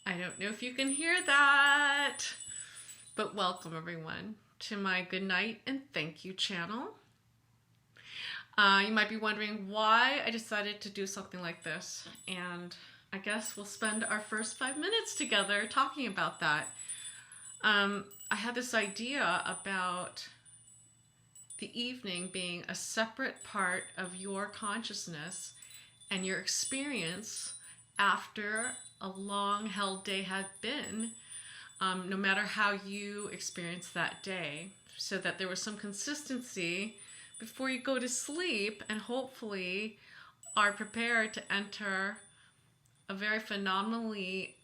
I don't know if you can hear that, but welcome everyone to my Goodnight and Thank You channel. You might be wondering why I decided to do something like this, and I guess we'll spend our first 5 minutes together talking about that. I had this idea about the evening being a separate part of your consciousness and your experience after a long held day had been, no matter how you experienced that day, so that there was some consistency before you go to sleep and hopefully are prepared to enter a very phenomenally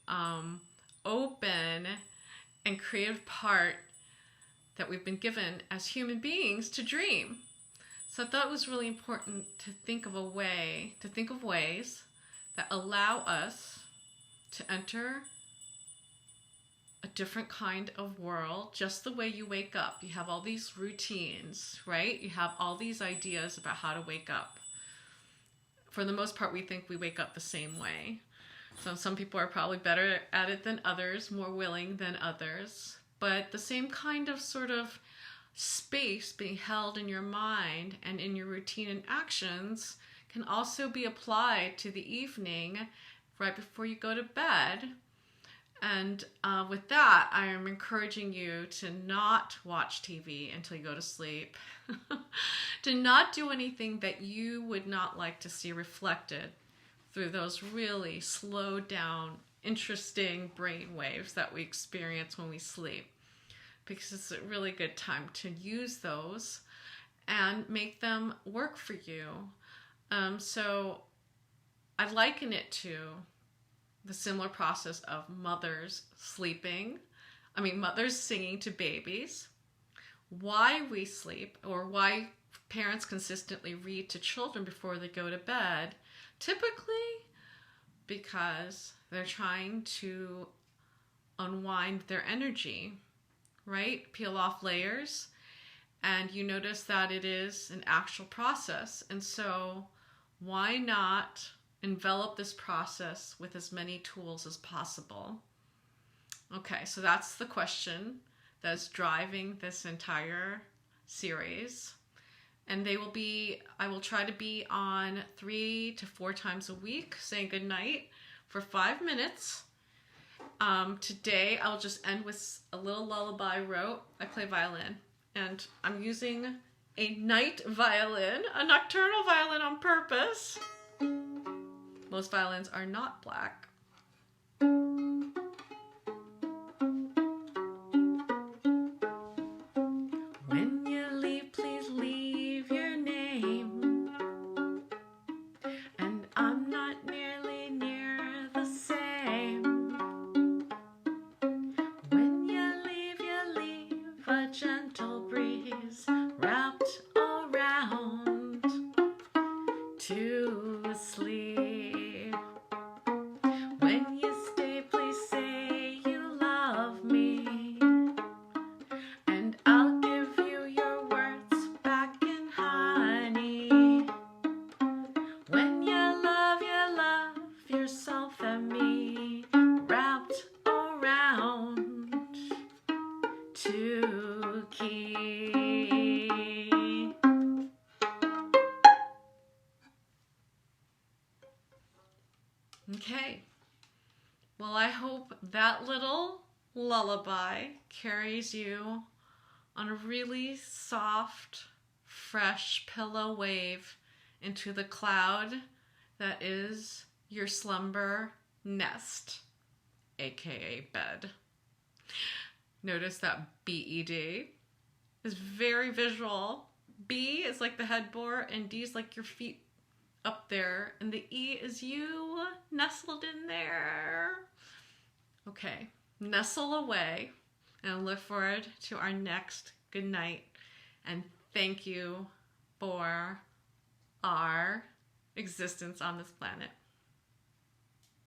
open and creative part that we've been given as human beings to dream. So I thought it was really important to think of ways that allow us to enter a different kind of world, just the way you wake up. You have all these routines, right? You have all these ideas about how to wake up. For the most part, we think we wake up the same way. So some people are probably better at it than others, more willing than others. But the same kind of sort of space being held in your mind and in your routine and actions can also be applied to the evening right before you go to bed. And with that, I am encouraging you to not watch TV until you go to sleep, to not do anything that you would not like to see reflected through those really slowed down, interesting brain waves that we experience when we sleep, because it's a really good time to use those and make them work for you. So I liken it to the similar process of mothers singing to babies, why we sleep, or why parents consistently read to children before they go to bed, typically because they're trying to unwind their energy, right? Peel off layers, and you notice that it is an actual process. And so why not envelop this process with as many tools as possible? Okay, so that's the question that's driving this entire series. And I will try to be on 3 to 4 times a week, saying goodnight for 5 minutes. Today I'll just end with a little lullaby I wrote. I play violin, and I'm using a night violin, a nocturnal violin on purpose. Most violins are not black. When you leave, please leave your name. And I'm not nearly near the same. When you leave a gentle breeze wrapped around to sleep. When you stay, please say you love me, and I'll give you your words back in honey. When you love yourself and me, wrapped around to keep. Okay, well, I hope that little lullaby carries you on a really soft, fresh pillow wave into the cloud that is your slumber nest, aka bed. Notice that BED is very visual. B is like the headboard, and D is like your feet up there, and the E is you nestled in there. Okay, nestle away, and I look forward to our next good night, and thank you for our existence on this planet.